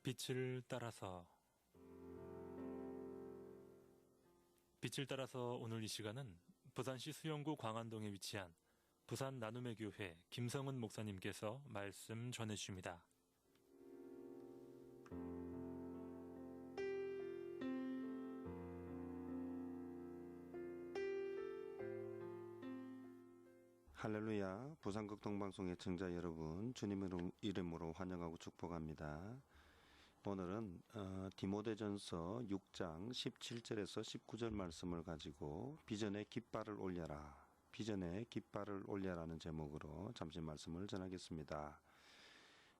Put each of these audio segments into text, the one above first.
빛을 따라서 오늘 이 시간은 부산시 수영구 광안동에 위치한 부산 나눔의 교회 김성은 목사님께서 말씀 전해주십니다. 할렐루야. 부산극동방송의 청자 여러분, 주님의 이름으로 환영하고 축복합니다. 오늘은 디모데전서 6장 17절에서 19절 말씀을 가지고 비전의 깃발을 올려라, 비전의 깃발을 올려라는 제목으로 잠시 말씀을 전하겠습니다.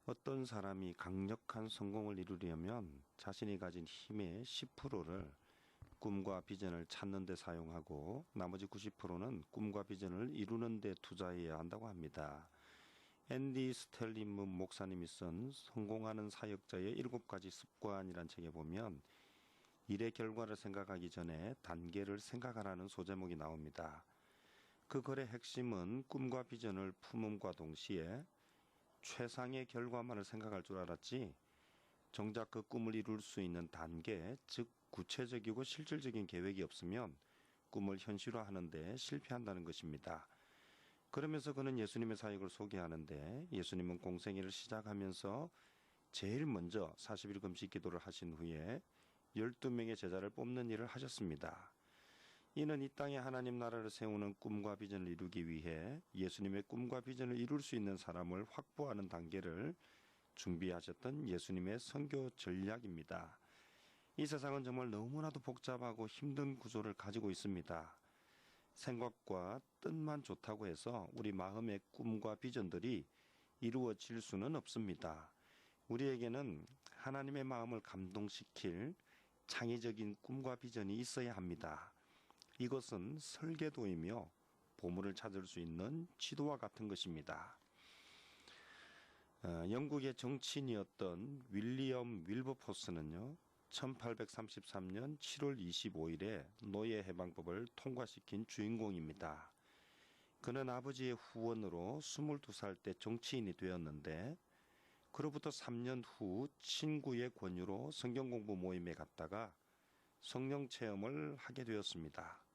어떤 사람이 강력한 성공을 이루려면 자신이 가진 힘의 10%를 꿈과 비전을 찾는 데 사용하고 나머지 90%는 꿈과 비전을 이루는 데 투자해야 한다고 합니다. 앤디 스텔리문 목사님이 쓴 성공하는 사역자의 7가지 습관이란 책에 보면 일의 결과를 생각하기 전에 단계를 생각하라는 소제목이 나옵니다. 그 글의 핵심은 꿈과 비전을 품음과 동시에 최상의 결과만을 생각할 줄 알았지 정작 그 꿈을 이룰 수 있는 단계, 즉 구체적이고 실질적인 계획이 없으면 꿈을 현실화하는 데 실패한다는 것입니다. 그러면서 그는 예수님의 사역을 소개하는데 예수님은 공생애를 시작하면서 제일 먼저 40일 금식 기도를 하신 후에 12명의 제자를 뽑는 일을 하셨습니다. 이는 이 땅에 하나님 나라를 세우는 꿈과 비전을 이루기 위해 예수님의 꿈과 비전을 이룰 수 있는 사람을 확보하는 단계를 준비하셨던 예수님의 선교 전략입니다. 이 세상은 정말 너무나도 복잡하고 힘든 구조를 가지고 있습니다. 생각과 뜻만 좋다고 해서 우리 마음의 꿈과 비전들이 이루어질 수는 없습니다. 우리에게는 하나님의 마음을 감동시킬 창의적인 꿈과 비전이 있어야 합니다. 이것은 설계도이며 보물을 찾을 수 있는 지도와 같은 것입니다. 영국의 정치인이었던 윌리엄 윌버포스는요, 1833년 7월 25일에 노예 해방법을 통과시킨 주인공입니다. 그는 아버지의 후원으로 22살 때 정치인이 되었는데 그로부터 3년 후 친구의 권유로 성경 공부 모임에 갔다가 성령 체험을 하게 되었습니다.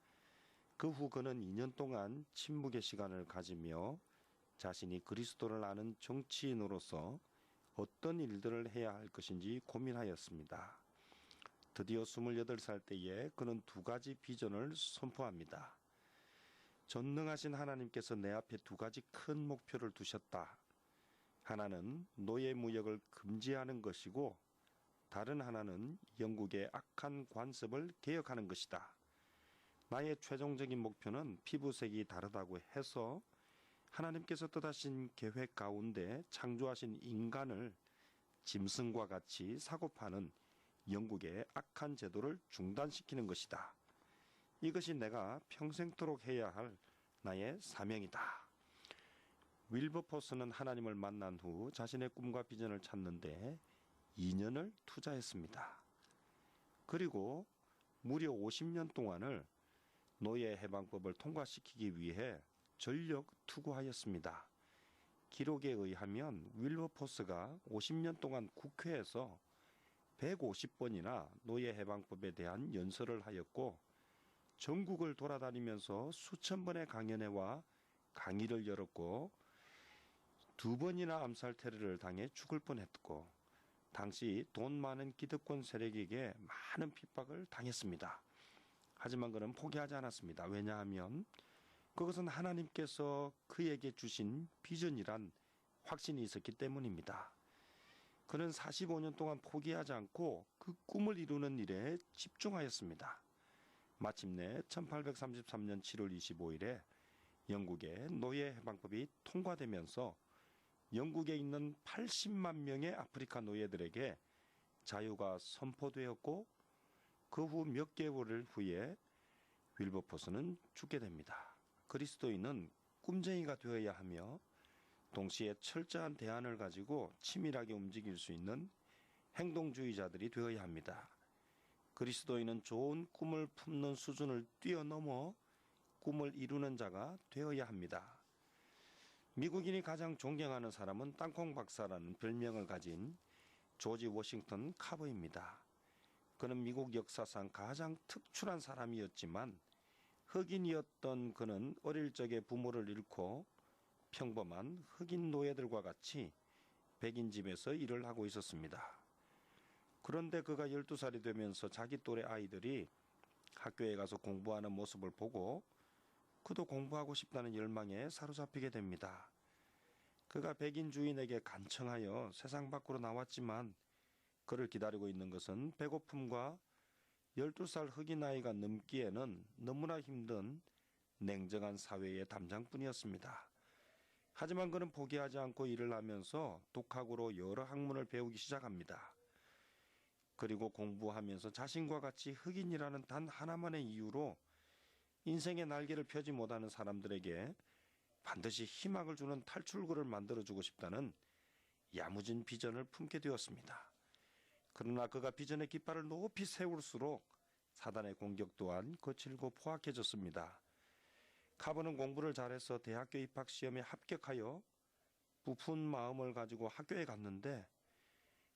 그 후 그는 2년 동안 침묵의 시간을 가지며 자신이 그리스도를 아는 정치인으로서 어떤 일들을 해야 할 것인지 고민하였습니다. 드디어 28살 때에 그는 2가지 비전을 선포합니다. 전능하신 하나님께서 내 앞에 2가지 큰 목표를 두셨다. 하나는 노예 무역을 금지하는 것이고 다른 하나는 영국의 악한 관습을 개혁하는 것이다. 나의 최종적인 목표는 피부색이 다르다고 해서 하나님께서 뜻하신 계획 가운데 창조하신 인간을 짐승과 같이 사고파는 영국의 악한 제도를 중단시키는 것이다. 이것이 내가 평생토록 해야 할 나의 사명이다. 윌버포스는 하나님을 만난 후 자신의 꿈과 비전을 찾는데 2년을 투자했습니다. 그리고 무려 50년 동안을 노예 해방법을 통과시키기 위해 전력 투구하였습니다. 기록에 의하면 윌버포스가 50년 동안 국회에서 150번이나 노예 해방법에 대한 연설을 하였고 전국을 돌아다니면서 수천 번의 강연회와 강의를 열었고 2번이나 암살 테러를 당해 죽을 뻔했고 당시 돈 많은 기득권 세력에게 많은 핍박을 당했습니다. 하지만 그는 포기하지 않았습니다. 왜냐하면 그것은 하나님께서 그에게 주신 비전이란 확신이 있었기 때문입니다. 그는 45년 동안 포기하지 않고 그 꿈을 이루는 일에 집중하였습니다. 마침내 1833년 7월 25일에 영국의 노예 해방법이 통과되면서 영국에 있는 80만 명의 아프리카 노예들에게 자유가 선포되었고 그 후 몇 개월 후에 윌버포스는 죽게 됩니다. 그리스도인은 꿈쟁이가 되어야 하며 동시에 철저한 대안을 가지고 치밀하게 움직일 수 있는 행동주의자들이 되어야 합니다. 그리스도인은 좋은 꿈을 품는 수준을 뛰어넘어 꿈을 이루는 자가 되어야 합니다. 미국인이 가장 존경하는 사람은 땅콩 박사라는 별명을 가진 조지 워싱턴 카버입니다. 그는 미국 역사상 가장 특출한 사람이었지만 흑인이었던 그는 어릴 적에 부모를 잃고 평범한 흑인 노예들과 같이 백인 집에서 일을 하고 있었습니다. 그런데 그가 12살이 되면서 자기 또래 아이들이 학교에 가서 공부하는 모습을 보고 그도 공부하고 싶다는 열망에 사로잡히게 됩니다. 그가 백인 주인에게 간청하여 세상 밖으로 나왔지만 그를 기다리고 있는 것은 배고픔과 12살 흑인 아이가 넘기에는 너무나 힘든 냉정한 사회의 담장뿐이었습니다. 하지만 그는 포기하지 않고 일을 하면서 독학으로 여러 학문을 배우기 시작합니다. 그리고 공부하면서 자신과 같이 흑인이라는 단 하나만의 이유로 인생의 날개를 펴지 못하는 사람들에게 반드시 희망을 주는 탈출구를 만들어주고 싶다는 야무진 비전을 품게 되었습니다. 그러나 그가 비전의 깃발을 높이 세울수록 사단의 공격 또한 거칠고 포악해졌습니다. 카버는 공부를 잘해서 대학교 입학 시험에 합격하여 부푼 마음을 가지고 학교에 갔는데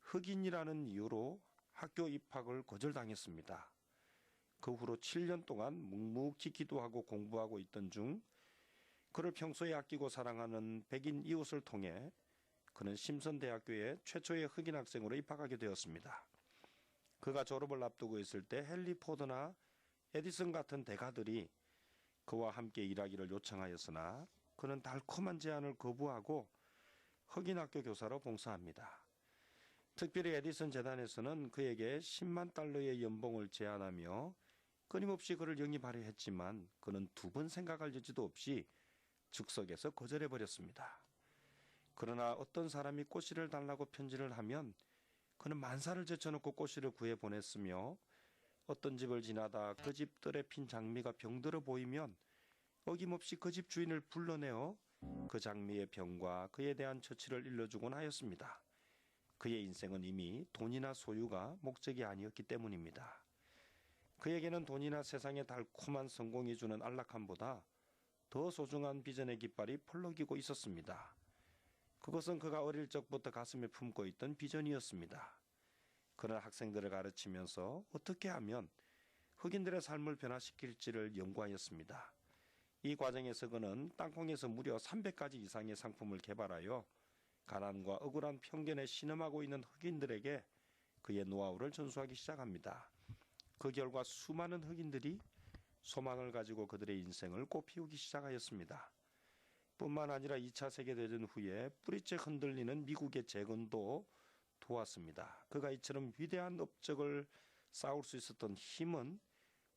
흑인이라는 이유로 학교 입학을 거절당했습니다. 그 후로 7년 동안 묵묵히 기도하고 공부하고 있던 중 그를 평소에 아끼고 사랑하는 백인 이웃을 통해 그는 심선 대학교에 최초의 흑인 학생으로 입학하게 되었습니다. 그가 졸업을 앞두고 있을 때 헨리 포드나 에디슨 같은 대가들이 그와 함께 일하기를 요청하였으나 그는 달콤한 제안을 거부하고 흑인 학교 교사로 봉사합니다. 특별히 에디슨 재단에서는 그에게 10만 달러의 연봉을 제안하며 끊임없이 그를 영입하려 했지만 그는 두 번 생각할 여지도 없이 즉석에서 거절해버렸습니다. 그러나 어떤 사람이 꽃씨를 달라고 편지를 하면 그는 만사를 제쳐놓고 꽃씨를 구해 보냈으며 어떤 집을 지나다 그 집들에 핀 장미가 병들어 보이면 어김없이 그 집 주인을 불러내어 그 장미의 병과 그에 대한 처치를 일러주곤 하였습니다. 그의 인생은 이미 돈이나 소유가 목적이 아니었기 때문입니다. 그에게는 돈이나 세상의 달콤한 성공이 주는 안락함보다 더 소중한 비전의 깃발이 펄럭이고 있었습니다. 그것은 그가 어릴 적부터 가슴에 품고 있던 비전이었습니다. 그는 학생들을 가르치면서 어떻게 하면 흑인들의 삶을 변화시킬지를 연구하였습니다. 이 과정에서 그는 땅콩에서 무려 300가지 이상의 상품을 개발하여 가난과 억울한 편견에 신음하고 있는 흑인들에게 그의 노하우를 전수하기 시작합니다. 그 결과 수많은 흑인들이 소망을 가지고 그들의 인생을 꽃피우기 시작하였습니다. 뿐만 아니라 2차 세계대전 후에 뿌리째 흔들리는 미국의 재건도 도왔습니다. 그가 이처럼 위대한 업적을 쌓을 수 있었던 힘은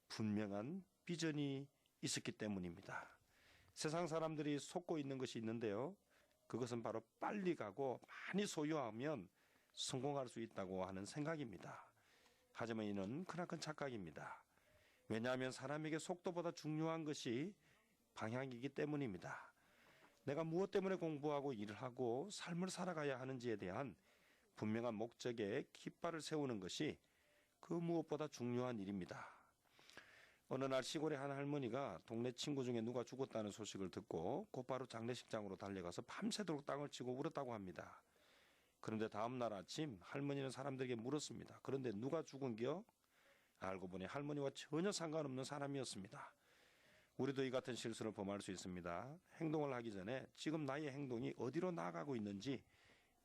분명한 비전이 있었기 때문입니다. 세상 사람들이 속고 있는 것이 있는데요. 그것은 바로 빨리 가고 많이 소유하면 성공할 수 있다고 하는 생각입니다. 하지만 이는 크나큰 착각입니다. 왜냐하면 사람에게 속도보다 중요한 것이 방향이기 때문입니다. 내가 무엇 때문에 공부하고 일을 하고 삶을 살아가야 하는지에 대한 분명한 목적에 깃발을 세우는 것이 그 무엇보다 중요한 일입니다. 어느 날 시골의 한 할머니가 동네 친구 중에 누가 죽었다는 소식을 듣고 곧바로 장례식장으로 달려가서 밤새도록 땅을 치고 울었다고 합니다. 그런데 다음 날 아침 할머니는 사람들에게 물었습니다. 그런데 누가 죽은겨? 알고 보니 할머니와 전혀 상관없는 사람이었습니다. 우리도 이 같은 실수를 범할 수 있습니다. 행동을 하기 전에 지금 나의 행동이 어디로 나아가고 있는지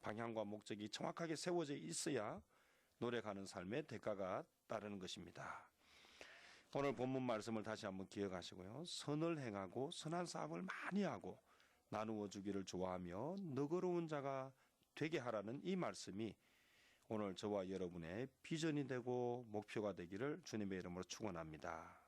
방향과 목적이 정확하게 세워져 있어야 노력하는 삶의 대가가 따르는 것입니다. 오늘 본문 말씀을 다시 한번 기억하시고요. 선을 행하고 선한 사업을 많이 하고 나누어 주기를 좋아하며 너그러운 자가 되게 하라는 이 말씀이 오늘 저와 여러분의 비전이 되고 목표가 되기를 주님의 이름으로 축원합니다.